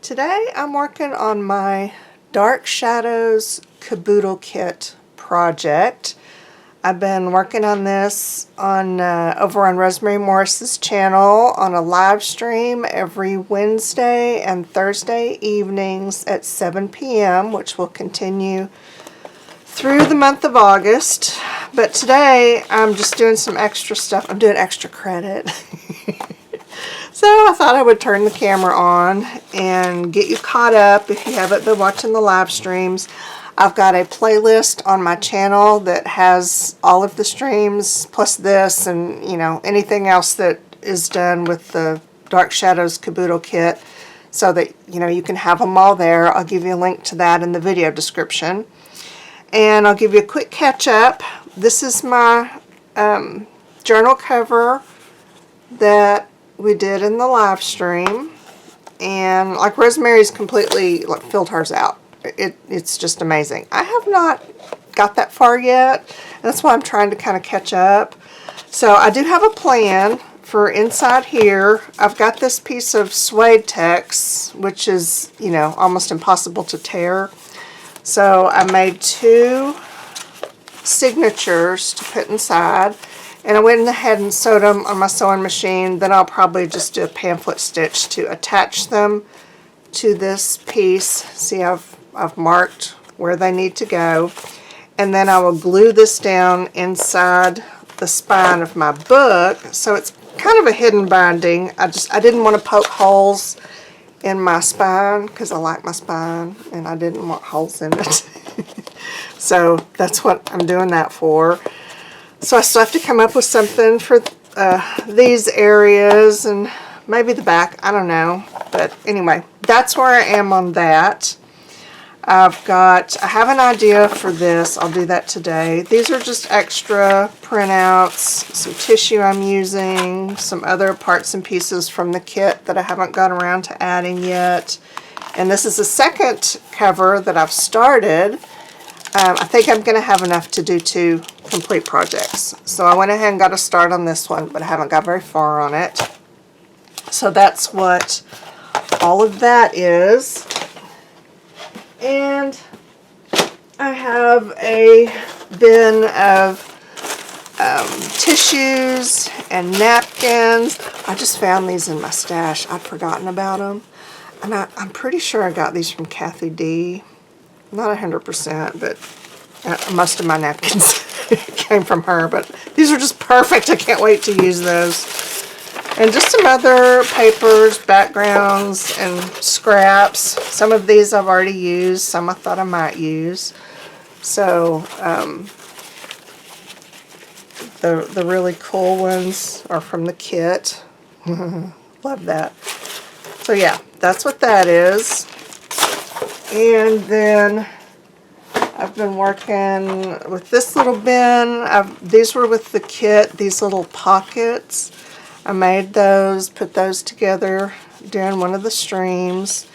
Today I'm working on my Dark Shadows Kaboodle Kit project. I've been working on this on over on Rosemary Morris's channel on a live stream every Wednesday and Thursday evenings at 7 p.m. which will continue through the month of August. But today I'm just doing some extra stuff. I'm doing extra credit. So I thought I would turn the camera on and get you caught up if you haven't been watching the live streams. I've got a playlist on my channel that has all of the streams plus this and anything else that is done with the Dark Shadows Kaboodle Kit, so that you can have them all there. I'll give you a link to that in the video description. And I'll give you a quick catch up. This is my journal cover that we did in the live stream, and like Rosemary's completely filled hers out. It's just amazing. I have not got that far yet, and that's why I'm trying to kind of catch up. So I do have a plan for inside here. I've got this piece of suede text, which is almost impossible to tear. So I made two signatures to put inside. And I went ahead and sewed them on my sewing machine. Then I'll probably just do a pamphlet stitch to attach them to this piece. See, I've marked where they need to go. And then I will glue this down inside the spine of my book. So it's kind of a hidden binding. I didn't want to poke holes in my spine because I like my spine and I didn't want holes in it. So that's what I'm doing that for. So I still have to come up with something for these areas and maybe the back, I don't know. But anyway, that's where I am on that. I have an idea for this. I'll do that today. These are just extra printouts, some tissue I'm using, some other parts and pieces from the kit that I haven't got around to adding yet. And this is the second cover that I've started. I think I'm going to have enough to do 2 complete projects. So I went ahead and got a start on this one, but I haven't got very far on it. So that's what all of that is. And I have a bin of tissues and napkins. I just found these in my stash. I'd forgotten about them. And I'm pretty sure I got these from Kathy D. Not 100%, but most of my napkins came from her. But these are just perfect. I can't wait to use those. And just some other papers, backgrounds, and scraps. Some of these I've already used. Some I thought I might use. So the really cool ones are from the kit. Love that. So yeah, that's what that is. And then I've been working with this little bin. These were with the kit, these little pockets. I made those, put those together during one of the streams.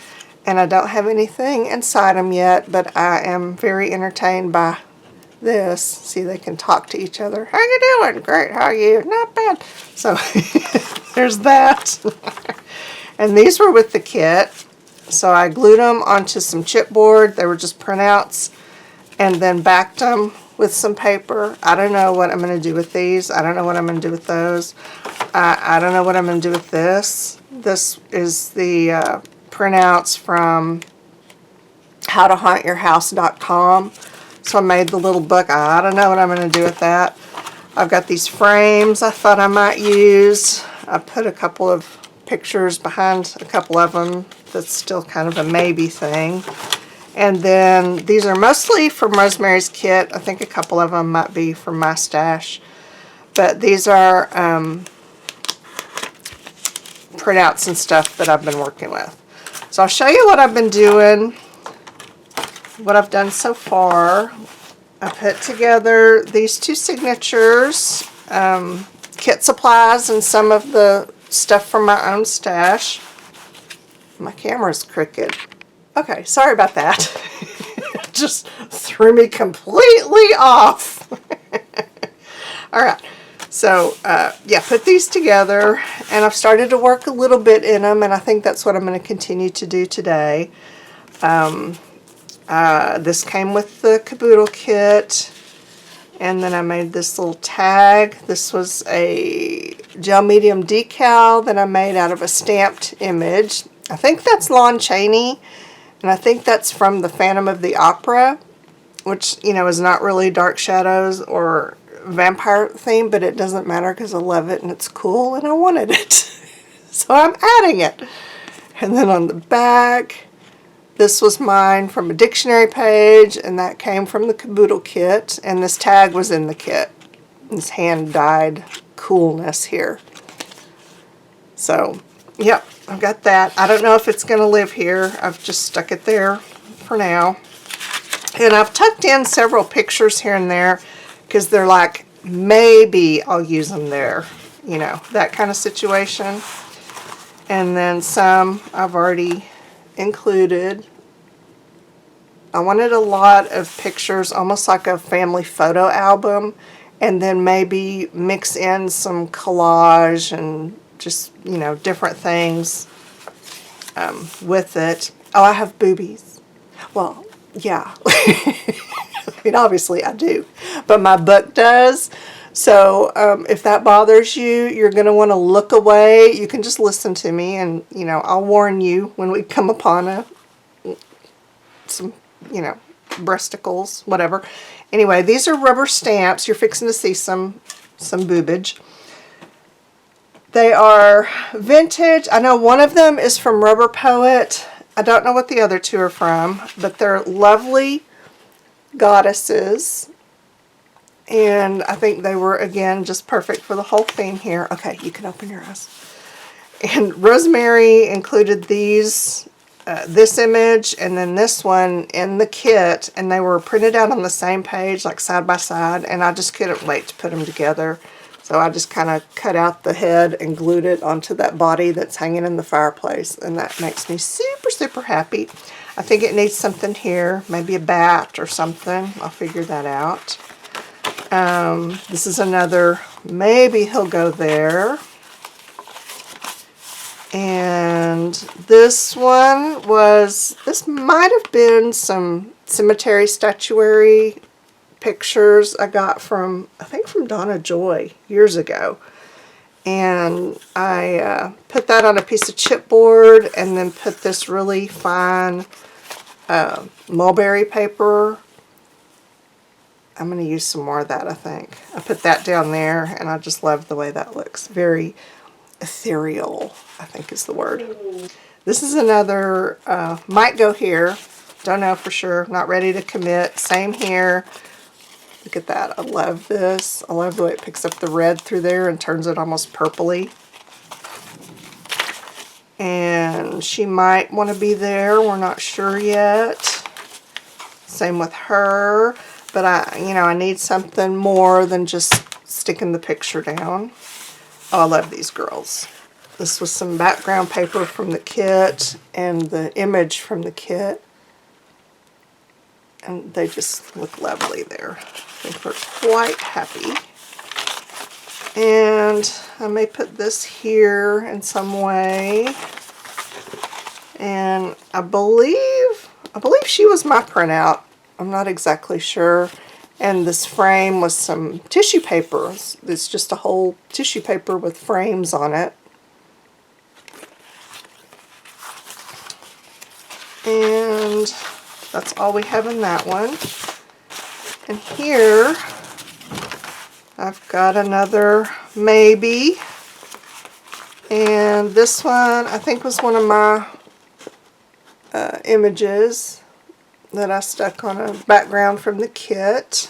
And I don't have anything inside them yet, but I am very entertained by this. See, they can talk to each other. How you doing? Great, how are you? Not bad. So there's that. And these were with the kit. So I glued them onto some chipboard. They were just printouts, and then backed them with some paper. I don't know what I'm going to do with these. I don't know what I'm going to do with those. I don't know what I'm going to do with this. This is the printouts from howtohauntyourhouse.com. So I made the little book. I don't know what I'm going to do with that. I've got these frames I thought I might use. I put a couple of pictures behind a couple of them. That's still kind of a maybe thing. And then these are mostly from Rosemary's kit. I think a couple of them might be from my stash. But these are printouts and stuff that I've been working with. So I'll show you what I've been doing, what I've done so far. I put together these 2 signatures, kit supplies, and some of the stuff from my own stash. My camera's crooked. Okay, sorry about that. Just threw me completely off. Alright, So, yeah, put these together, and I've started to work a little bit in them, and I think that's what I'm going to continue to do today. This came with the Kaboodle Kit, and then I made this little tag. This was a gel medium decal that I made out of a stamped image. I think that's Lon Chaney, and I think that's from the Phantom of the Opera, which, you know, is not really Dark Shadows or vampire theme, but it doesn't matter because I love it and it's cool and I wanted it. So I'm adding it. And then on the back, this was mine from a dictionary page, and that came from the Kaboodle Kit, and this tag was in the kit. This hand-dyed coolness here. So, yep, I've got that. I don't know if it's going to live here. I've just stuck it there for now. And I've tucked in several pictures here and there because they're like, maybe I'll use them there. You know, that kind of situation. And then some I've already included. I wanted a lot of pictures, almost like a family photo album, and then maybe mix in some collage and just, you know, different things with it. Oh, I have boobies. Well, yeah. I mean, obviously I do, but my book does. So if that bothers you, you're going to want to look away. You can just listen to me, and, you know, I'll warn you when we come upon some, you know, breasticles, whatever. Anyway, these are rubber stamps. You're fixing to see some boobage. They are vintage. I know one of them is from Rubber Poet. I don't know what the other two are from, but they're lovely goddesses. And I think they were, again, just perfect for the whole theme here. Okay, you can open your eyes. And Rosemary included these, this image and then this one in the kit, and they were printed out on the same page, like side by side, and I just couldn't wait to put them together. So I just kind of cut out the head and glued it onto that body that's hanging in the fireplace, and that makes me super, super happy. I think it needs something here, maybe a bat or something. I'll figure that out. This is another, maybe he'll go there. And this one was, this might have been some cemetery statuary pictures I got from, I think from Donna Joy years ago. And I put that on a piece of chipboard and then put this really fine mulberry paper. I'm going to use some more of that, I think. I put that down there, and I just love the way that looks. Very ethereal, I think is the word. This is another, might go here. Don't know for sure. Not ready to commit. Same here. Look at that. I love this. I love the way it picks up the red through there and turns it almost purpley. And she might want to be there. We're not sure yet. Same with her. But I need something more than just sticking the picture down. Oh, I love these girls. This was some background paper from the kit and the image from the kit. And they just look lovely there. I think we're quite happy. And I may put this here in some way. And I believe she was my printout. I'm not exactly sure. And this frame was some tissue paper. It's just a whole tissue paper with frames on it. And that's all we have in that one. And here I've got another maybe. And this one I think was one of my images that I stuck on a background from the kit.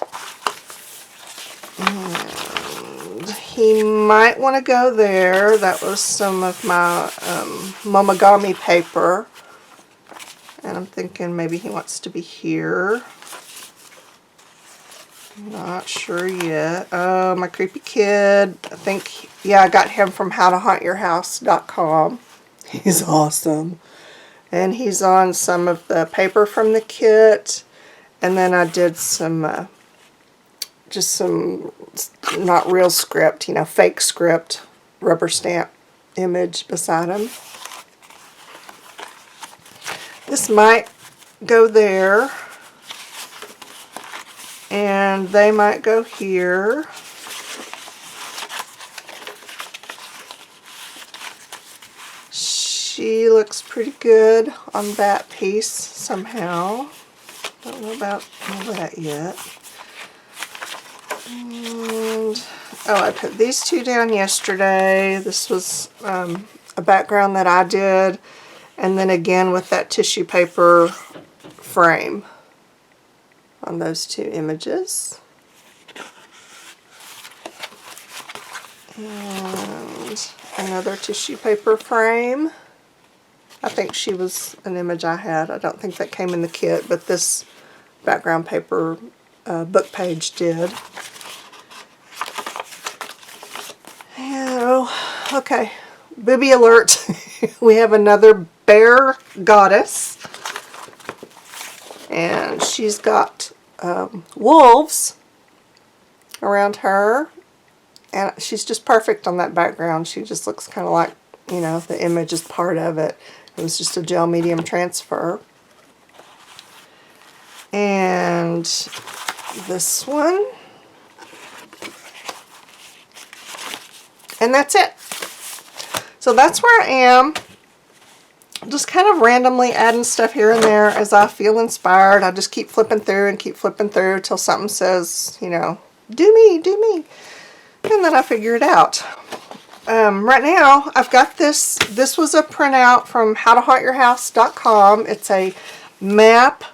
And he might want to go there. That was some of my Momogami paper. And I'm thinking maybe he wants to be here. Not sure yet. Oh, my creepy kid. I think, yeah, I got him from howtohauntyourhouse.com. He's awesome. And he's on some of the paper from the kit. And then I did some just some not real script, you know, fake script, rubber stamp image beside them. This might go there, and they might go here. She looks pretty good on that piece somehow. Don't know about all that yet. And, oh, I put these two down yesterday. This was a background that I did. And then again with that tissue paper frame on those two images. And another tissue paper frame. I think she was an image I had. I don't think that came in the kit, but this background paper book page did. And, oh, okay. Booby alert. We have another bear goddess. And she's got wolves around her. And she's just perfect on that background. She just looks kind of like, you know, the image is part of it. It was just a gel medium transfer. And this one. And that's it. So that's where I am. Just kind of randomly adding stuff here and there as I feel inspired. I just keep flipping through and keep flipping through till something says, you know, do me, do me. And then I figure it out. Right now, I've got this. This was a printout from howtohauntyourhouse.com. It's a map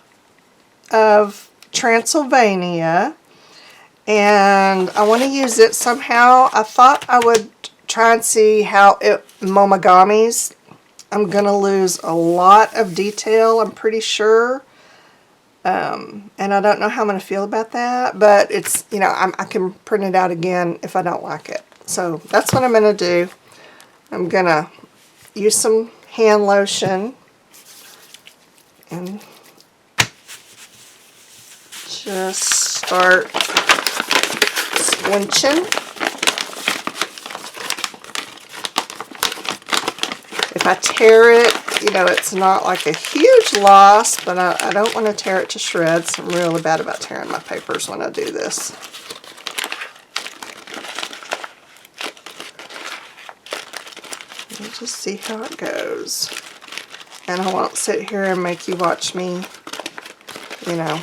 of Transylvania. And I want to use it somehow. I thought I would try and see how it momogamis. I'm going to lose a lot of detail, I'm pretty sure. And I don't know how I'm going to feel about that. But it's, you know, I can print it out again if I don't like it. So that's what I'm going to do. I'm going to use some hand lotion and just start squinching. If I tear it, you know, it's not like a huge loss, but I don't want to tear it to shreds. I'm really bad about tearing my papers when I do this. Let's just see how it goes. And I won't sit here and make you watch me, you know,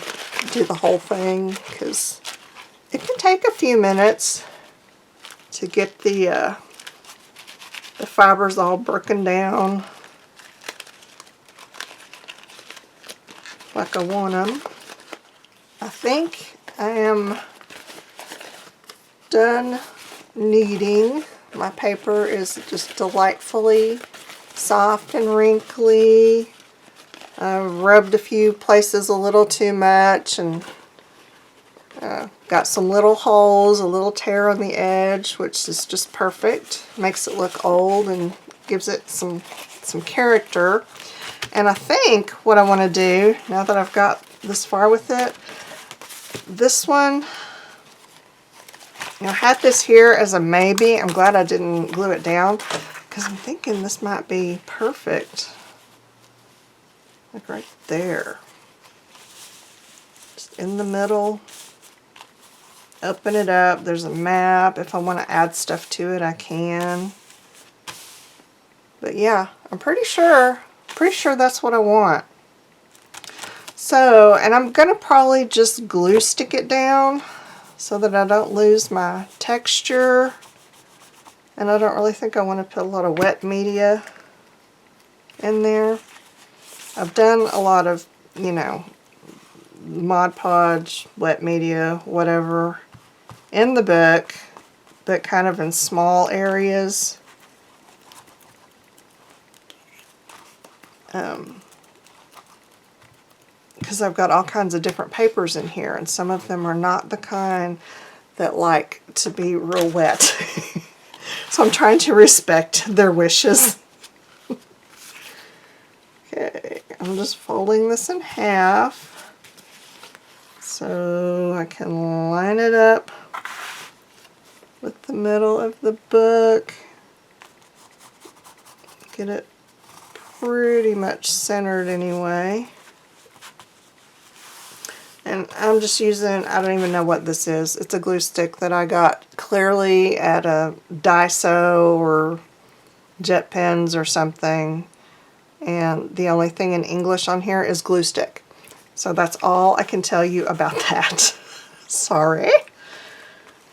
do the whole thing, because it can take a few minutes to get the fibers all broken down like I want them. I think I am done kneading. My paper is just delightfully soft and wrinkly. I rubbed a few places a little too much and got some little holes, a little tear on the edge, which is just perfect. Makes it look old and gives it some character. And I think what I want to do, now that I've got this far with it, this one, you know, I had this here as a maybe. I'm glad I didn't glue it down, because I'm thinking this might be perfect. Like right there. Just in the middle. Open it up. There's a map. If I want to add stuff to it, I can. But yeah, I'm pretty sure that's what I want. So, and I'm going to probably just glue stick it down so that I don't lose my texture. And I don't really think I want to put a lot of wet media in there. I've done a lot of, you know, Mod Podge, wet media, whatever, in the book, but kind of in small areas. Because I've got all kinds of different papers in here, and some of them are not the kind that like to be real wet. So I'm trying to respect their wishes. Okay, I'm just folding this in half. so I can line it up with the middle of the book. Get it pretty much centered anyway. And I'm just using, I don't even know what this is. It's a glue stick that I got clearly at a Daiso or Jet Pens or something. And the only thing in English on here is glue stick. So that's all I can tell you about that. Sorry.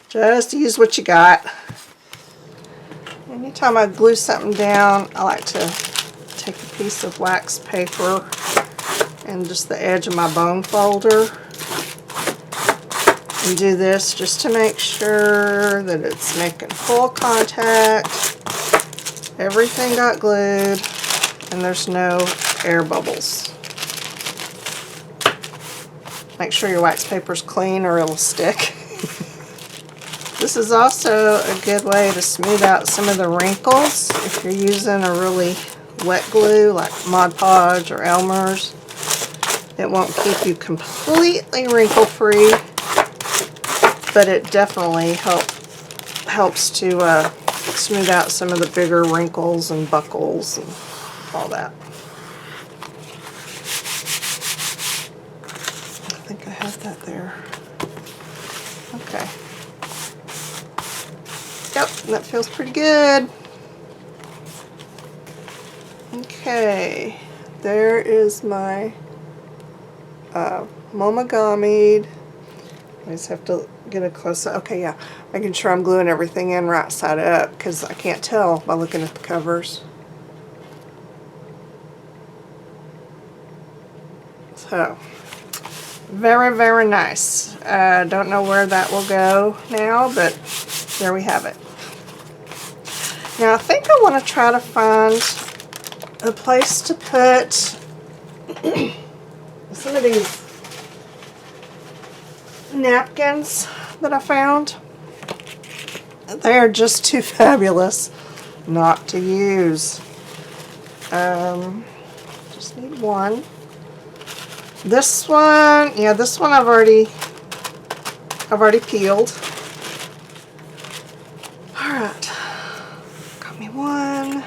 Just use what you got. Anytime I glue something down, I like to take a piece of wax paper and just the edge of my bone folder and do this just to make sure that it's making full contact. Everything got glued and there's no air bubbles. Make sure your wax paper's clean or it'll stick. This is also a good way to smooth out some of the wrinkles if you're using a really wet glue like Mod Podge or Elmer's. It won't keep you completely wrinkle free, but it definitely helps to smooth out some of the bigger wrinkles and buckles and all that. I think I have that there. Okay. Yep, that feels pretty good. Okay, there is my Momogami. I just have to get a close up. Okay, yeah, making sure I'm gluing everything in right side up because I can't tell by looking at the covers. So, very, very nice. Don't know where that will go now, but there we have it. Now I think I want to try to find a place to put some of these napkins that I found. They are just too fabulous not to use. Just need one. This one, yeah, this one I've already peeled. Alright, got me one.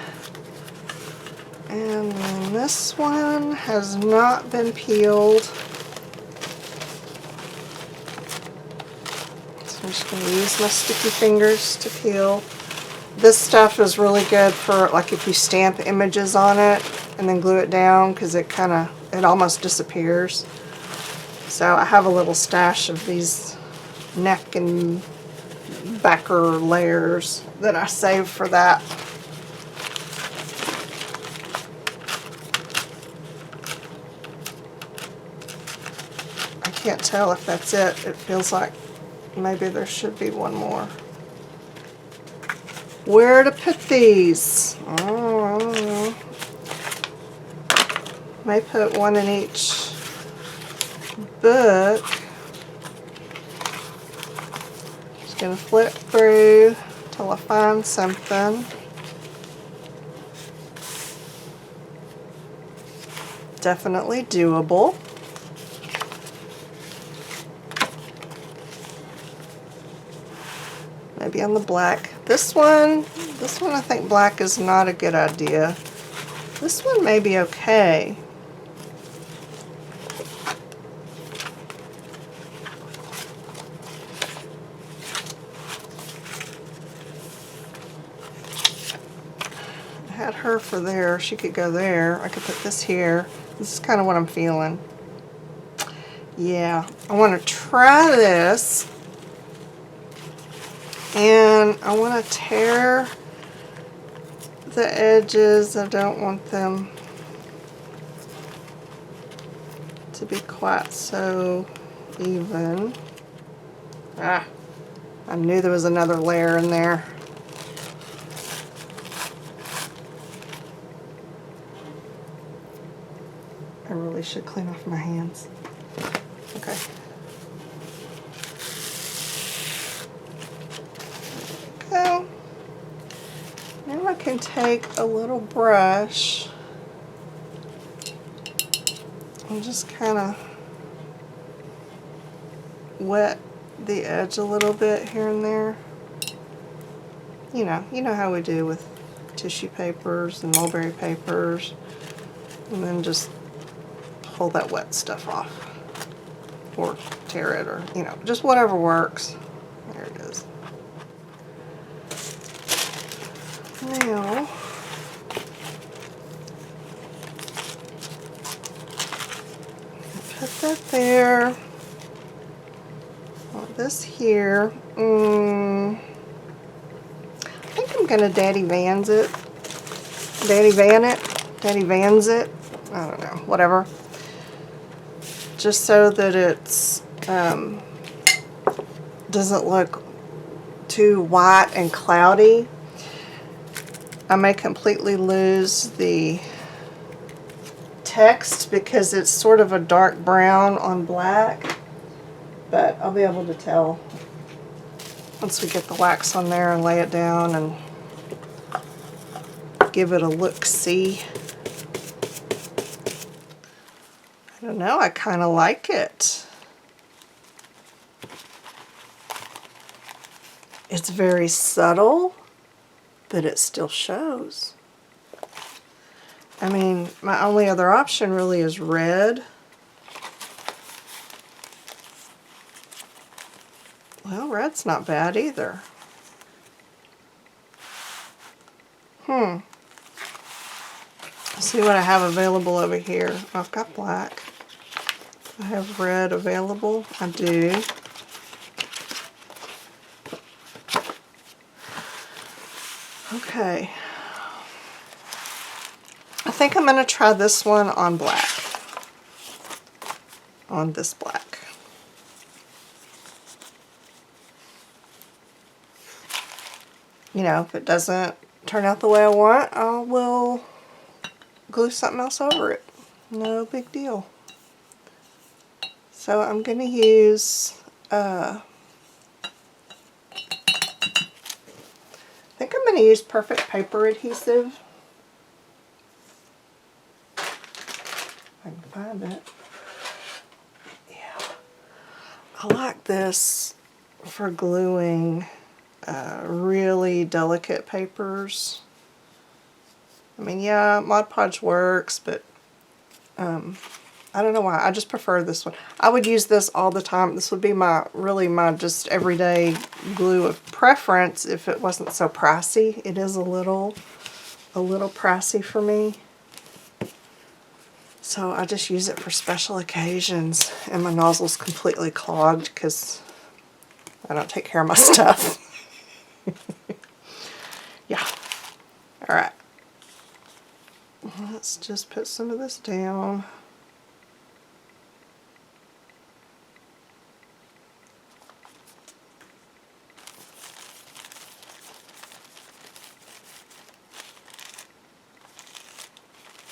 And then this one has not been peeled. So I'm just going to use my sticky fingers to peel. This stuff is really good for like if you stamp images on it and then glue it down because it almost disappears. So I have a little stash of these napkin backer layers that I saved for that. I can't tell if that's it. It feels like maybe there should be one more. Where to put these? Oh, I don't know. May put one in each book. Just gonna flip through till I find something. Definitely doable. Maybe on the black. This one I think black is not a good idea. This one may be okay. I had her for there. She could go there. I could put this here. This is kind of what I'm feeling. Yeah, I want to try this. And I want to tear the edges. I don't want them to be quite so even. Ah, I knew there was another layer in there. I really should clean off my hands. Okay. Go. Now I can take a little brush and just kind of wet the edge a little bit here and there. You know how we do with tissue papers and mulberry papers. And then just pull that wet stuff off. Or tear it, or, just whatever works. There it is. Now, put that there. Want this here. I think I'm going to Daddy Vans it. Daddy Vans it. I don't know, whatever. Just so that it's doesn't look too white and cloudy. I may completely lose the text because it's sort of a dark brown on black, but I'll be able to tell once we get the wax on there and lay it down and give it a look-see. I don't know, I kind of like it. It's very subtle, but it still shows. I mean, my only other option really is red. Well, red's not bad either. Let's see what I have available over here. I've got black. I have red available. I do. Okay. I think I'm going to try this one on black. On this black. If it doesn't turn out the way I want, I will glue something else over it. No big deal. So I'm going to use, I think I'm going to use Perfect Paper Adhesive. If I can find it. Yeah. I like this for gluing really delicate papers. I mean, yeah, Mod Podge works, but I don't know why. I just prefer this one. I would use this all the time. This would be my just everyday glue of preference if it wasn't so pricey. It is a little pricey for me. So I just use it for special occasions, and my nozzle's completely clogged because I don't take care of my stuff. Yeah. All right. Let's just put some of this down.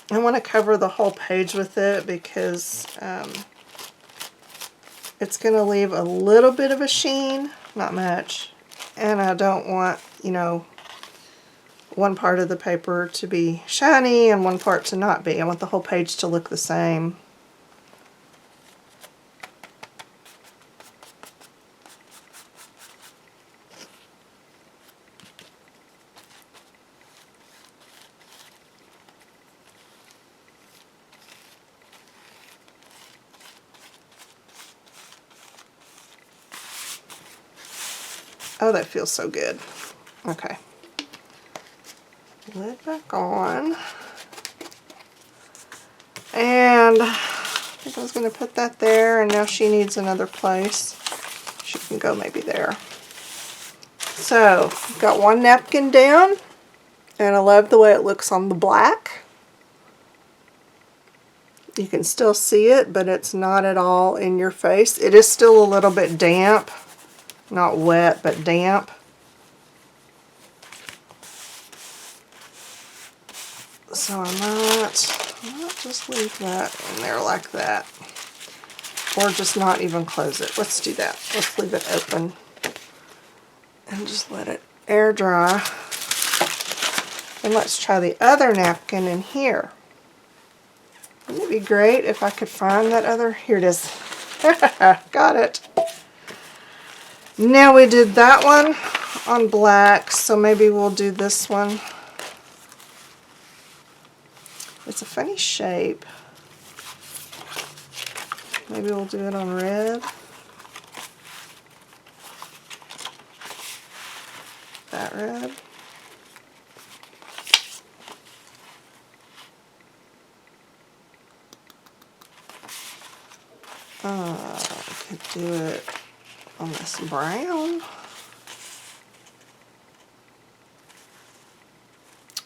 I want to cover the whole page with it because it's going to leave a little bit of a sheen, not much, and I don't want, one part of the paper to be shiny and one part to not be. I want the whole page to look the same. Oh, that feels so good. Okay. Lid back on. And I think I was going to put that there, and now she needs another place. She can go maybe there. So, got one napkin down, and I love the way it looks on the black. You can still see it, but it's not at all in your face. It is still a little bit damp. Not wet, but damp. So I might just leave that in there like that. Or just not even close it. Let's do that. Let's leave it open. And just let it air dry. And let's try the other napkin in here. Wouldn't it be great if I could find that other? Here it is. Got it. Now we did that one on black, so maybe we'll do this one. It's a funny shape. Maybe we'll do it on red. That red. I could do it on this brown.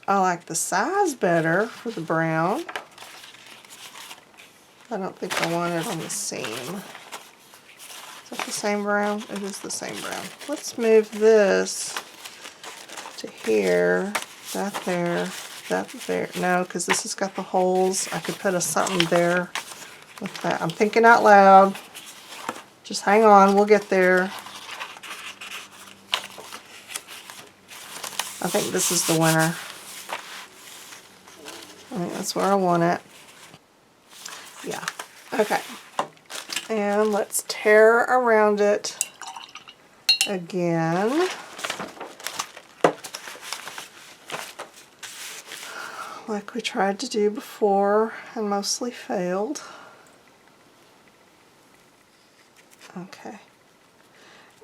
I like the size better for the brown. I don't think I want it on the seam. Is that the same brown? It is the same brown. Let's move this to here, that there, that there. No, because this has got the holes. I could put a something there with that. I'm thinking out loud. Just hang on, we'll get there. I think this is the winner. I think that's where I want it. Yeah, okay. And let's tear around it again. Like we tried to do before and mostly failed. Okay.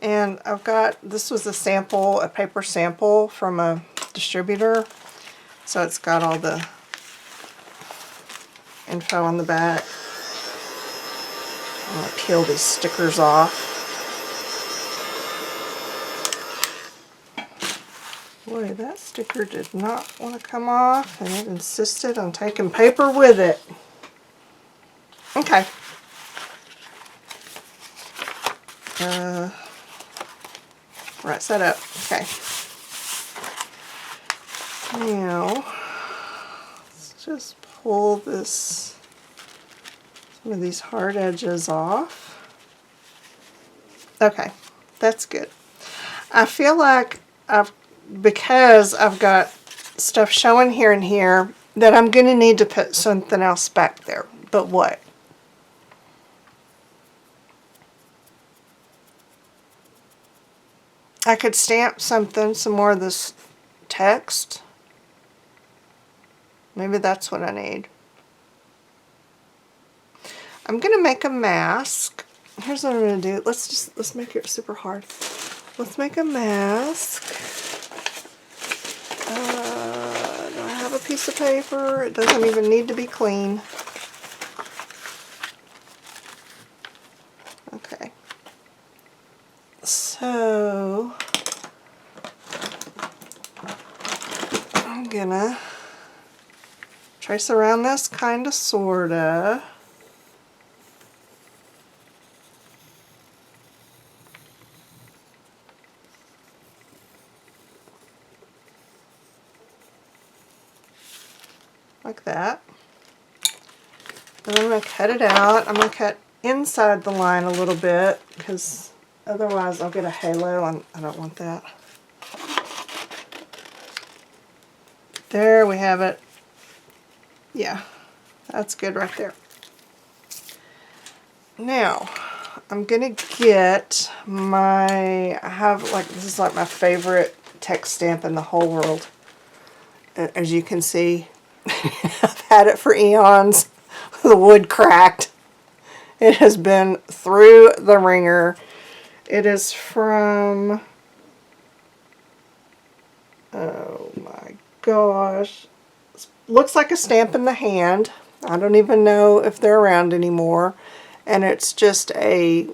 And I've got, this was a sample, a paper sample from a distributor. So it's got all the info on the back. I'm going to peel these stickers off. Boy, that sticker did not want to come off, and it insisted on taking paper with it. Okay. Right, set up. Okay. Now, let's just pull this, some of these hard edges off. Okay, that's good. I feel like because I've got stuff showing here and here, that I'm going to need to put something else back there. But what? I could stamp something, some more of this text. Maybe that's what I need. I'm going to make a mask. Here's what I'm going to do. Let's make it super hard. Let's make a mask. Do I have a piece of paper? It doesn't even need to be clean. Okay. So, I'm gonna trace around this kinda sorta. Like that. And I'm going to cut it out. I'm going to cut inside the line a little bit because otherwise I'll get a halo and I don't want that. There we have it. Yeah, that's good right there. Now, I'm going to get my, I have like, this is like my favorite text stamp in the whole world. As you can see, I've had it for eons. The wood cracked. It has been through the ringer. It is from, oh my gosh, looks like a stamp in the hand. I don't even know if they're around anymore. And it's just a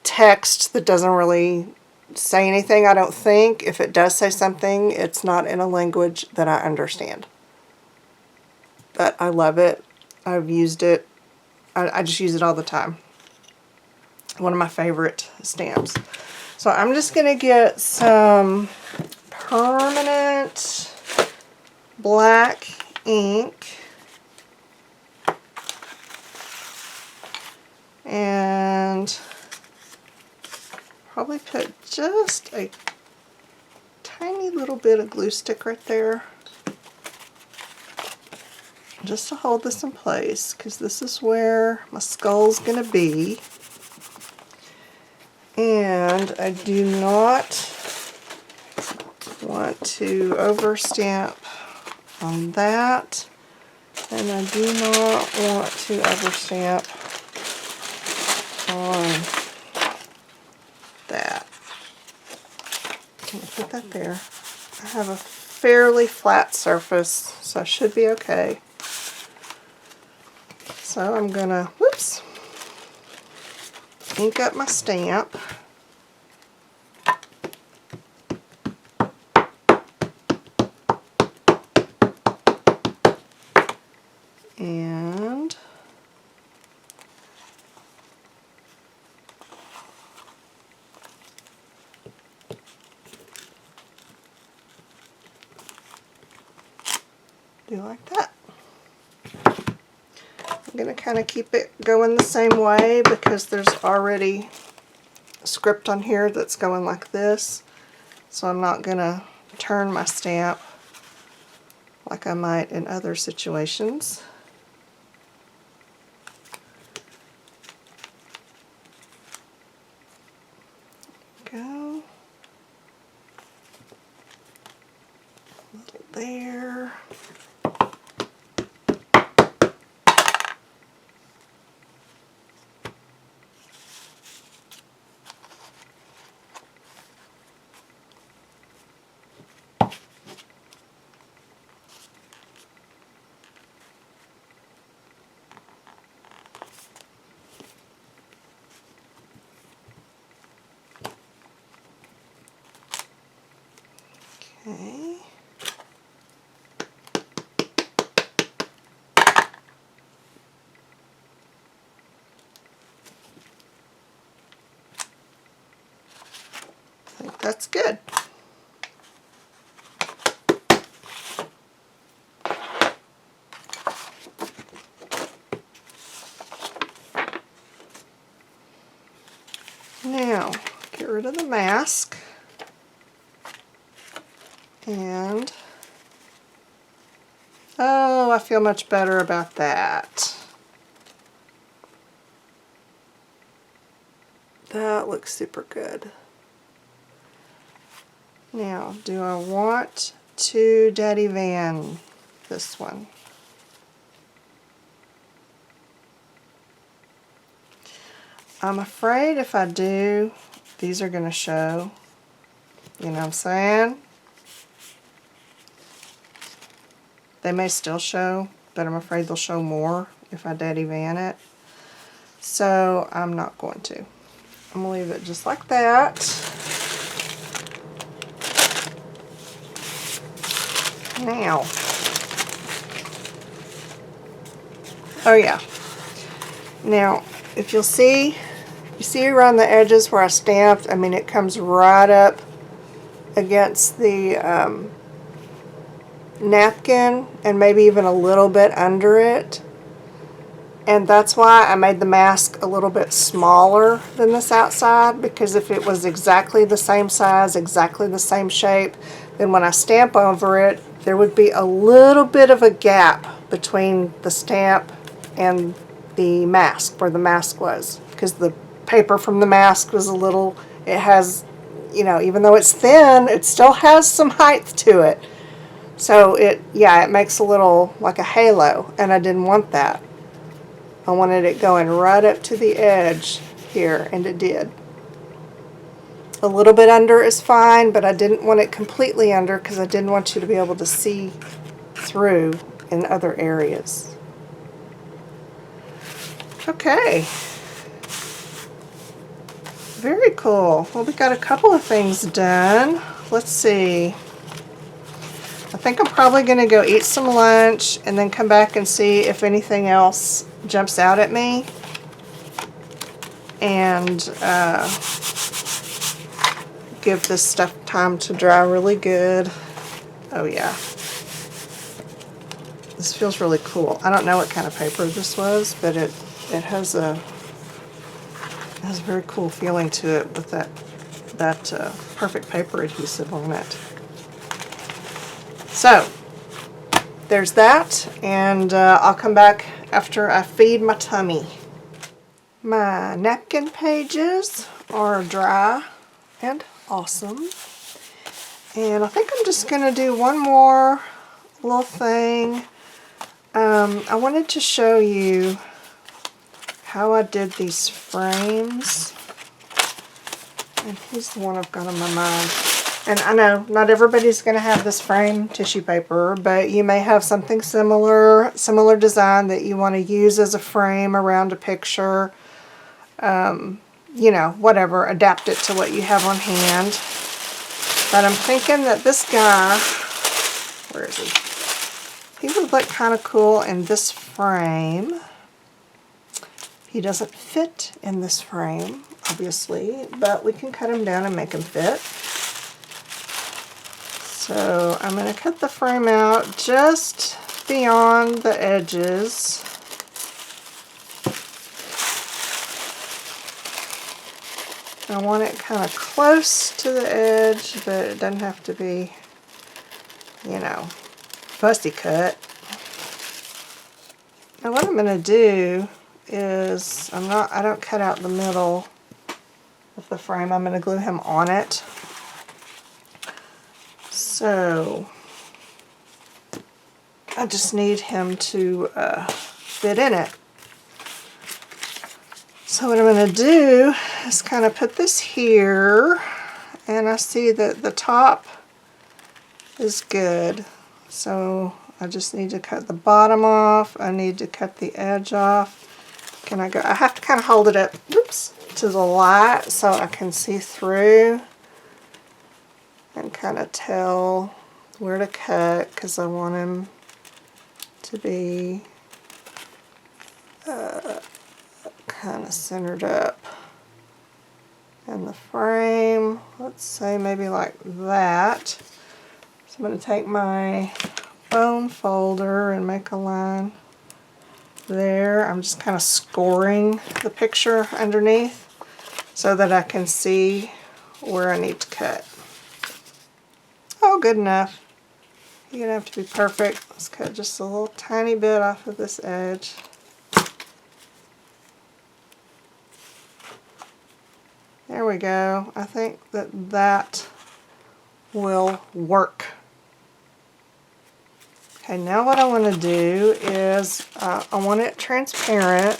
text that doesn't really say anything, I don't think. If it does say something, it's not in a language that I understand. But I love it. I've used it. I just use it all the time. One of my favorite stamps. So I'm just going to get some permanent black ink. And probably put just a tiny little bit of glue stick right there. Just to hold this in place, because this is where my skull's going to be. And I do not want to overstamp on that, and I do not want to overstamp on that. I'm gonna put that there. I have a fairly flat surface, so I should be okay. So I'm gonna, whoops, ink up my stamp. And do like that. I'm going to kind of keep it going the same way because there's already a script on here that's going like this. So I'm not going to turn my stamp like I might in other situations. Go. A little there. Okay. I think that's good. Now, get rid of the mask. And, oh, I feel much better about that. That looks super good. Now, do I want to Daddy Van this one? I'm afraid if I do, these are going to show. You know what I'm saying? They may still show, but I'm afraid they'll show more if I Daddy Van it. So I'm not going to. I'm going to leave it just like that. Now, oh yeah. Now, if you'll see, you see around the edges where I stamped, I mean it comes right up against the napkin and maybe even a little bit under it. And that's why I made the mask a little bit smaller than this outside, because if it was exactly the same size, exactly the same shape, then when I stamp over it, there would be a little bit of a gap between the stamp and the mask, where the mask was, because the paper from the mask was a little, it has, you know, even though it's thin, it still has some height to it. So it makes a little, like a halo, and I didn't want that. I wanted it going right up to the edge here, and it did. A little bit under is fine, but I didn't want it completely under because I didn't want you to be able to see through in other areas. Okay. Very cool. Well, we got a couple of things done. Let's see. I think I'm probably going to go eat some lunch and then come back and see if anything else jumps out at me. And give this stuff time to dry really good. Oh yeah. This feels really cool. I don't know what kind of paper this was, but it has a very cool feeling to it with that perfect paper adhesive on it. So there's that, and I'll come back after I feed my tummy. My napkin pages are dry and awesome. And I think I'm just going to do one more little thing. I wanted to show you how I did these frames. And he's the one I've got on my mind. And I know not everybody's going to have this frame tissue paper, but you may have something similar design that you want to use as a frame around a picture. You know, whatever, adapt it to what you have on hand. But I'm thinking that this guy, where is he? He would look kind of cool in this frame. He doesn't fit in this frame, obviously, but we can cut him down and make him fit. So I'm going to cut the frame out just beyond the edges. I want it kind of close to the edge, but it doesn't have to be, you know, fussy cut. Now what I'm going to do is, I don't cut out the middle of the frame. I'm going to glue him on it. So I just need him to fit in it. So what I'm going to do is kind of put this here, and I see that the top is good. So I just need to cut the bottom off. I need to cut the edge off. Can I go? I have to kind of hold it up, oops, to the light so I can see through and kind of tell where to cut, because I want him to be kind of centered up in the frame. Let's say maybe like that. So I'm going to take my bone folder and make a line there. I'm just kind of scoring the picture underneath so that I can see where I need to cut. Oh, good enough. You're going to have to be perfect. Let's cut just a little tiny bit off of this edge. There we go. I think that will work. Okay, now what I want to do is I want it transparent.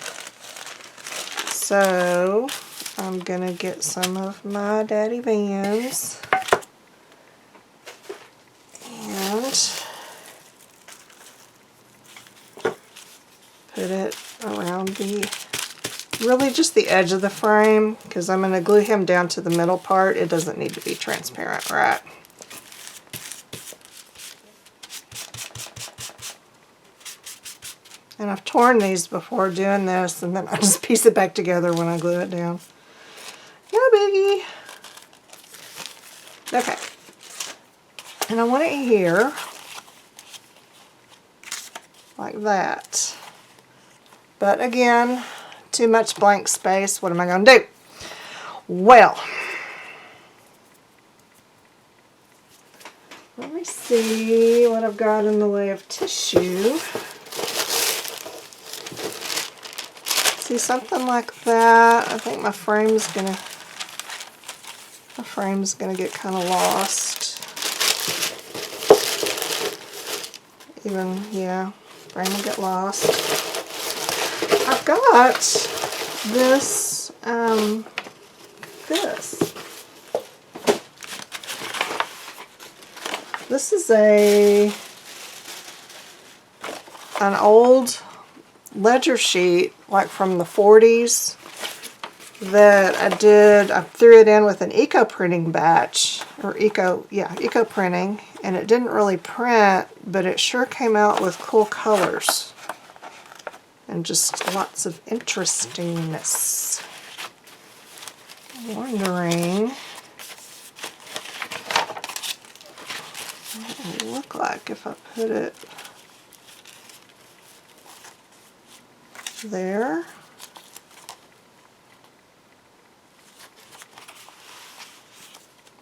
So I'm going to get some of my Daddy Vans and put it around really just the edge of the frame, because I'm going to glue him down to the middle part. It doesn't need to be transparent, right? And I've torn these before doing this, and then I just piece it back together when I glue it down. No biggie. Okay. And I want it here, like that. But again, too much blank space. What am I going to do? Well, let me see what I've got in the way of tissue. See, something like that. I think my frame's gonna get kind of lost. Even, yeah, frame will get lost. I've got this, this is an old ledger sheet, like from the 40s, that I threw it in with an eco printing batch, or eco printing, and it didn't really print, but it sure came out with cool colors and just lots of interestingness. I'm wondering what it would look like if I put it there.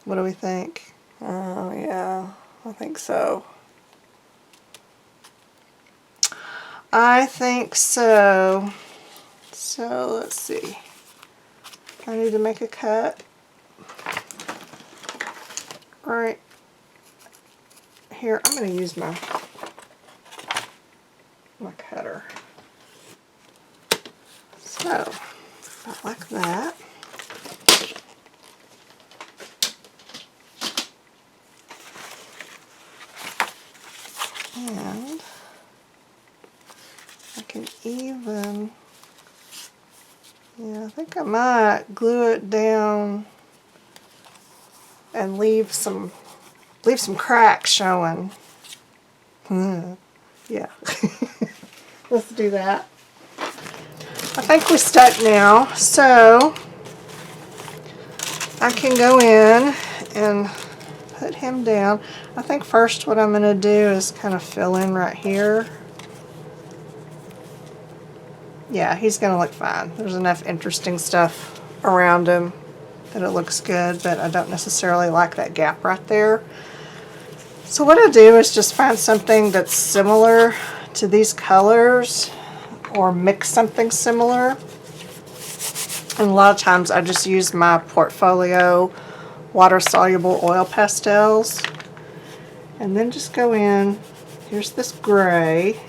What do we think? Oh yeah, I think so. I think so. So let's see. I need to make a cut right here. I'm going to use my cutter. So, about like that. And I can even, yeah, I think I might glue it down and leave some cracks showing. Yeah. Let's do that. I think we're stuck now, so I can go in and put him down. I think first what I'm going to do is kind of fill in right here. Yeah, he's going to look fine. There's enough interesting stuff around him that it looks good, but I don't necessarily like that gap right there. So what I do is just find something that's similar to these colors or mix something similar. And a lot of times I just use my Portfolio water-soluble oil pastels. And then just go in. Here's this gray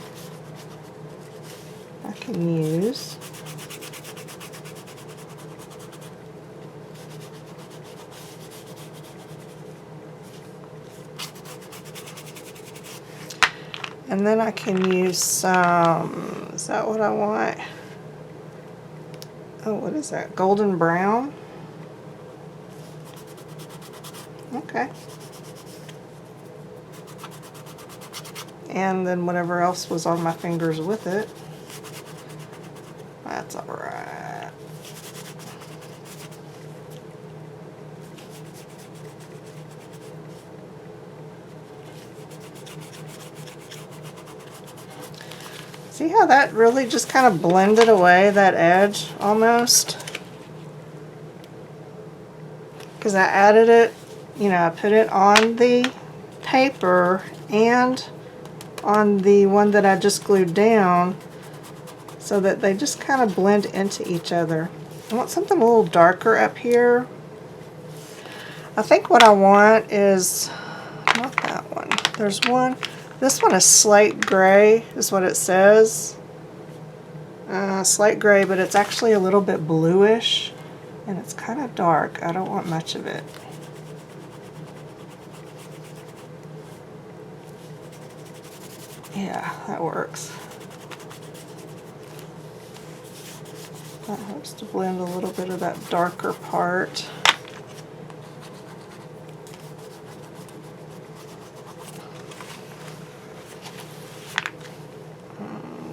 I can use. And then I can use some, is that what I want? Oh, what is that? Golden brown? Okay. And then whatever else was on my fingers with it. That's alright. See how that really just kind of blended away that edge almost? Because I added it, you know, I put it on the paper and on the one that I just glued down so that they just kind of blend into each other. I want something a little darker up here. I think what I want is, not that one, there's one, this one is slate gray is what it says. Slate gray, but it's actually a little bit bluish and it's kind of dark. I don't want much of it. Yeah, that works. That helps to blend a little bit of that darker part.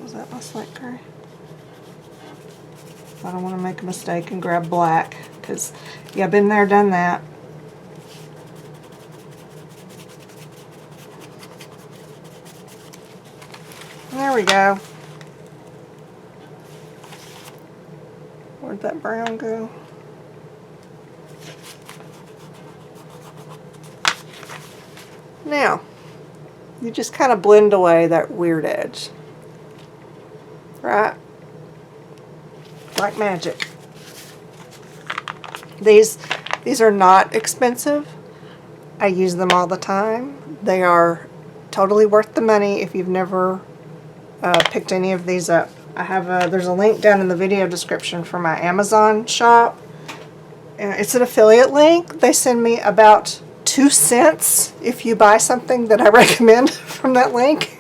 Was that my slate gray? I don't want to make a mistake and grab black, because, yeah, been there, done that. There we go. Where'd that brown go? Now, you just kind of blend away that weird edge. Right? Like magic. These are not expensive. I use them all the time. They are totally worth the money if you've never picked any of these up. I have there's a link down in the video description for my Amazon shop. It's an affiliate link. They send me about 2 cents if you buy something that I recommend from that link.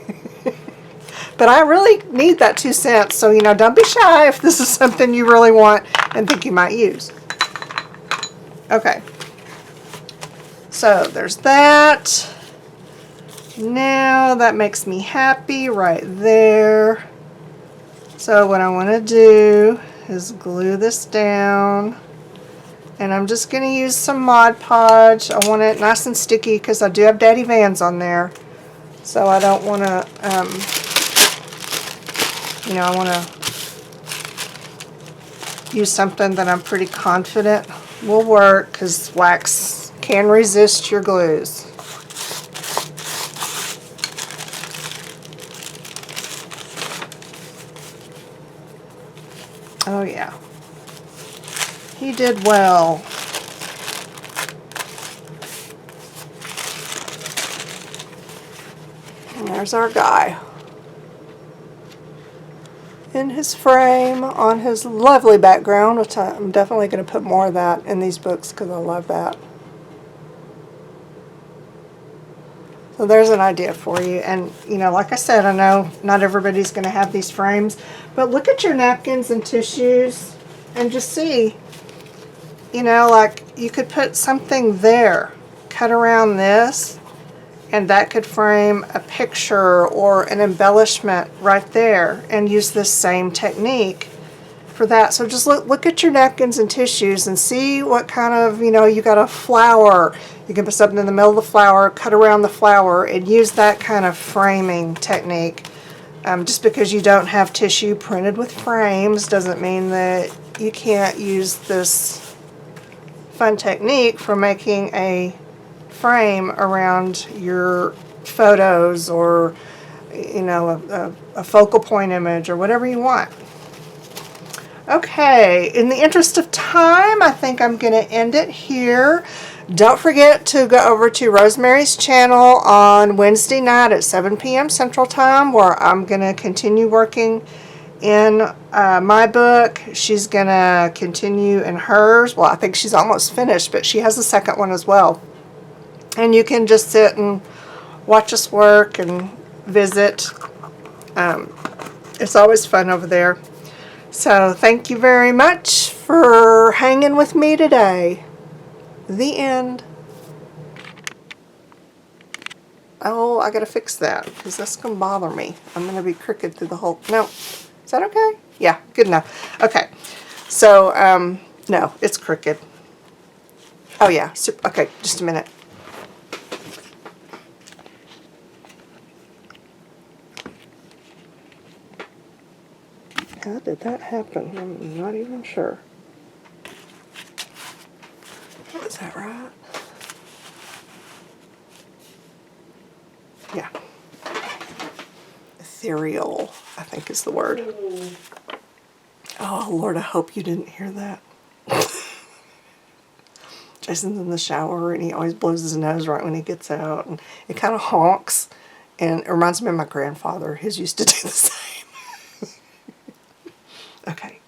But I really need that 2 cents, so, you know, don't be shy if this is something you really want and think you might use. Okay. So there's that. Now that makes me happy right there. So what I want to do is glue this down. And I'm just going to use some Mod Podge. I want it nice and sticky because I do have Daddy Vans on there. So I don't want to, you know, I want to use something that I'm pretty confident will work because wax can resist your glues. Oh yeah. He did well. And there's our guy. In his frame, on his lovely background, which I'm definitely going to put more of that in these books because I love that. So there's an idea for you. And, you know, like I said, I know not everybody's going to have these frames, but look at your napkins and tissues and just see, you know, like you could put something there, cut around this, and that could frame a picture or an embellishment right there and use this same technique for that. So just look at your napkins and tissues and see what kind of, you know, you got a flower. You can put something in the middle of the flower, cut around the flower, and use that kind of framing technique. Just because you don't have tissue printed with frames doesn't mean that you can't use this fun technique for making a frame around your photos or, you know, a focal point image or whatever you want. Okay, in the interest of time, I think I'm going to end it here. Don't forget to go over to Rosemary's channel on Wednesday night at 7 p.m. Central Time, where I'm going to continue working in my book. She's going to continue in hers. Well, I think she's almost finished, but she has a second one as well. And you can just sit and watch us work and visit. It's always fun over there. So thank you very much for hanging with me today. The end. Oh, I gotta fix that because that's gonna bother me. I'm gonna be crooked through the whole. No, is that okay? Yeah, good enough. Okay, so no, it's crooked. Oh yeah, okay, just a minute. How did that happen? I'm not even sure. Is that right? Yeah. Ethereal, I think is the word. Oh, Lord, I hope you didn't hear that. Jason's in the shower, and he always blows his nose right when he gets out, and it kind of honks, and it reminds me of my grandfather. His used to do the same. Okay.